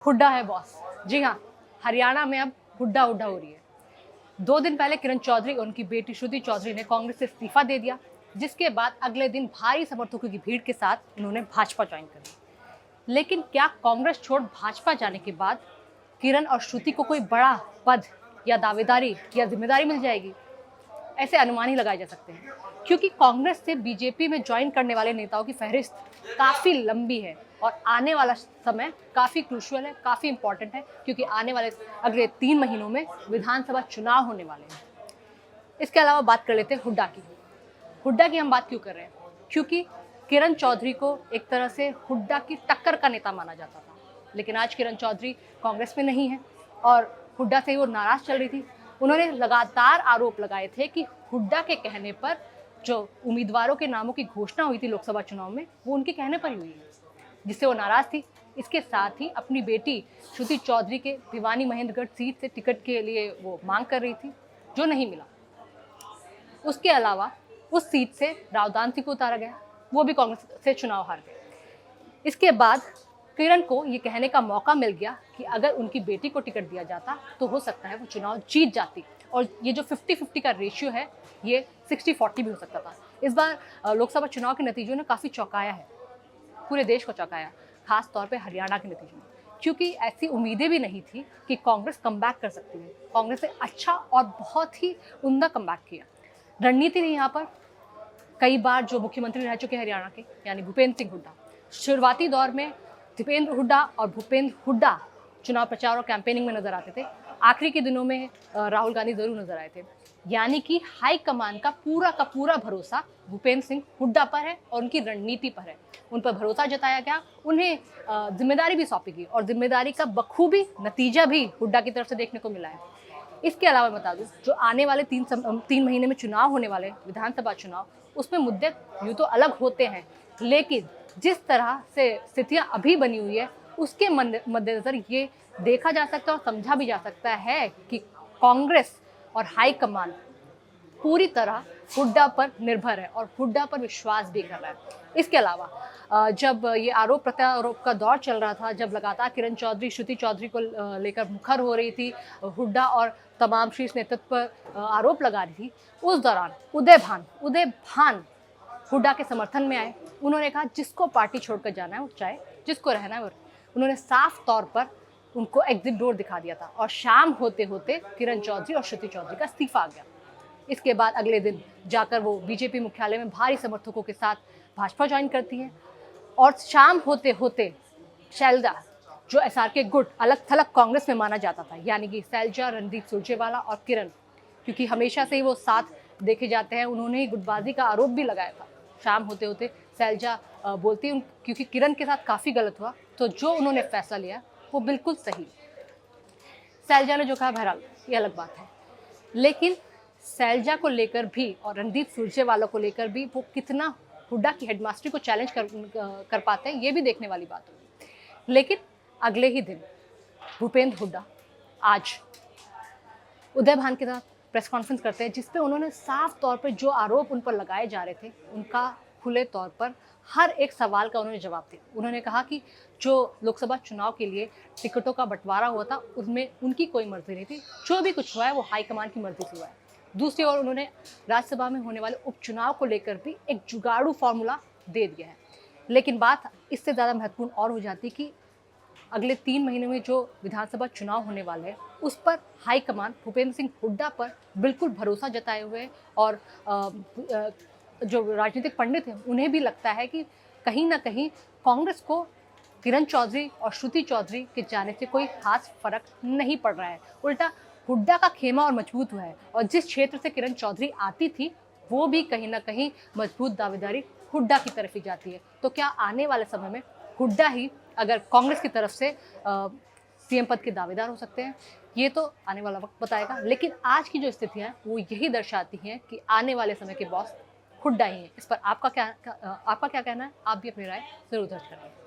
हुड्डा है बॉस। जी हाँ, हरियाणा में अब हुड्डा हुड्डा हो रही है। 2 दिन पहले किरण चौधरी और उनकी बेटी श्रुति चौधरी ने कांग्रेस से इस्तीफा दे दिया, जिसके बाद अगले दिन भारी समर्थकों की भीड़ के साथ उन्होंने भाजपा ज्वाइन कर ली। लेकिन क्या कांग्रेस छोड़ भाजपा जाने के बाद किरण और श्रुति को कोई बड़ा पद या दावेदारी या जिम्मेदारी मिल जाएगी? ऐसे अनुमान ही लगाए जा सकते हैं, क्योंकि कांग्रेस से बीजेपी में ज्वाइन करने वाले नेताओं की फहरिस्त काफ़ी लंबी है और आने वाला समय काफ़ी क्रूशियल है, काफ़ी इंपॉर्टेंट है, क्योंकि आने वाले अगले 3 महीनों में विधानसभा चुनाव होने वाले हैं। इसके अलावा बात कर लेते हैं हुड्डा की। हुड्डा की हम बात क्यों कर रहे हैं? क्योंकि किरण चौधरी को एक तरह से हुड्डा की टक्कर का नेता माना जाता था, लेकिन आज किरण चौधरी कांग्रेस में नहीं है और हुड्डा से वो नाराज चल रही थी। उन्होंने लगातार आरोप लगाए थे कि हुड्डा के कहने पर जो उम्मीदवारों के नामों की घोषणा हुई थी लोकसभा चुनाव में, वो उनके कहने पर ही हुई है, जिससे वो नाराज थी। इसके साथ ही अपनी बेटी श्रुति चौधरी के भिवानी महेंद्रगढ़ सीट से टिकट के लिए वो मांग कर रही थी, जो नहीं मिला। उसके अलावा उस सीट से रावदान सिंह को उतारा गया, वो भी कांग्रेस से चुनाव हार गए। इसके बाद किरण को ये कहने का मौका मिल गया कि अगर उनकी बेटी को टिकट दिया जाता तो हो सकता है वो चुनाव जीत जाती, और ये जो 50-50 का रेशियो है ये 60-40 भी हो सकता था। इस बार लोकसभा चुनाव के नतीजों ने काफ़ी चौंकाया है, पूरे देश को चौंकाया, खास तौर पे हरियाणा के नतीजों में, क्योंकि ऐसी उम्मीदें भी नहीं थी कि कांग्रेस कमबैक कर सकती है। कांग्रेस ने अच्छा और बहुत ही उम्दा कमबैक किया। रणनीति ने यहाँ पर कई बार जो मुख्यमंत्री रह चुके हरियाणा के, यानी भूपेंद्र सिंह हुड्डा, शुरुआती दौर में दीपेंद्र हुड्डा और भूपेंद्र हुड्डा चुनाव प्रचार और कैंपेनिंग में नजर आते थे। आखिरी के दिनों में राहुल गांधी जरूर नजर आए थे। यानी कि हाईकमान का पूरा भरोसा भूपेंद्र सिंह हुड्डा पर है और उनकी रणनीति पर है। उन पर भरोसा जताया गया, उन्हें जिम्मेदारी भी सौंपी गई और जिम्मेदारी का बखूबी नतीजा भी हुड्डा की तरफ से देखने को मिला है। इसके अलावा बता दूं, जो आने वाले 3 महीने में चुनाव होने वाले विधानसभा चुनाव, उसमें मुद्दे यूँ तो अलग होते हैं, लेकिन जिस तरह से स्थितियां अभी बनी हुई है उसके मद्देनजर ये देखा जा सकता है और समझा भी जा सकता है कि कांग्रेस और हाईकमान पूरी तरह हुड्डा पर निर्भर है और हुड्डा पर विश्वास भी कर रहा है। इसके अलावा जब ये आरोप प्रत्यारोप का दौर चल रहा था, जब लगातार किरण चौधरी श्रुति चौधरी को लेकर मुखर हो रही थी, हुड्डा और तमाम शीर्ष नेतृत्व पर आरोप लगा रही थी, उस दौरान उदय भान हुड्डा के समर्थन में आए। उन्होंने कहा जिसको पार्टी छोड़कर जाना है वो चाहे, जिसको रहना है वो। उन्होंने साफ तौर पर उनको एग्जिट डोर दिखा दिया था और शाम होते होते किरण चौधरी और श्रुति चौधरी का इस्तीफा आ गया। इसके बाद अगले दिन जाकर वो बीजेपी मुख्यालय में भारी समर्थकों के साथ भाजपा ज्वाइन करती हैं और शाम होते होते शैलजा, जो SRK गुट अलग थलग कांग्रेस में माना जाता था, यानी कि शैलजा, रणदीप सुरजेवाला और किरण, क्योंकि हमेशा से ही वो साथ देखे जाते हैं, उन्होंने ही गुटबाजी का आरोप भी लगाया था। शाम होते होते शैलजा बोलती, क्योंकि किरण के साथ काफ़ी गलत हुआ, तो जो उन्होंने फैसला लिया वो बिल्कुल सही। शैलजा ने जो कहा, बहरहाल ये अलग बात है, लेकिन शैलजा को लेकर भी और रणदीप सुरजेवाला को लेकर भी वो कितना हुड्डा की हेडमास्टरी को चैलेंज कर पाते हैं, ये भी देखने वाली बात होगी। लेकिन अगले ही दिन भूपेंद्र हुड्डा आज उदय भान के साथ प्रेस कॉन्फ्रेंस करते हैं, जिसपे उन्होंने साफ तौर पर जो आरोप उन पर लगाए जा रहे थे उनका खुले तौर पर हर एक सवाल का उन्होंने जवाब दिया। उन्होंने कहा कि जो लोकसभा चुनाव के लिए टिकटों का बंटवारा हुआ था उसमें उनकी कोई मर्जी नहीं थी, जो भी कुछ हुआ है वो हाईकमान की मर्जी से हुआ है। दूसरी ओर उन्होंने राज्यसभा में होने वाले उपचुनाव को लेकर भी एक जुगाड़ू फॉर्मूला दे दिया है। लेकिन बात इससे ज़्यादा महत्वपूर्ण और हो जाती कि अगले 3 महीने में जो विधानसभा चुनाव होने वाले हैं उस पर हाईकमान भूपेंद्र सिंह हुड्डा पर बिल्कुल भरोसा जताए हुए, और जो राजनीतिक पंडित हैं उन्हें भी लगता है कि कहीं ना कहीं कांग्रेस को किरण चौधरी और श्रुति चौधरी के जाने से कोई खास फर्क नहीं पड़ रहा है, उल्टा हुड्डा का खेमा और मजबूत हुआ है, और जिस क्षेत्र से किरण चौधरी आती थी वो भी कहीं ना कहीं मजबूत दावेदारी हुड्डा की तरफ ही जाती है। तो क्या आने वाले समय में हुड्डा ही अगर कांग्रेस की तरफ से CM पद के दावेदार हो सकते हैं, ये तो आने वाला वक्त बताएगा। लेकिन आज की जो स्थितियां हैं वो यही दर्शाती हैं कि आने वाले समय के बॉस हुड्डा ही हैं। इस पर आपका क्या कहना है? आप भी अपनी राय जरूर दर्ज करें।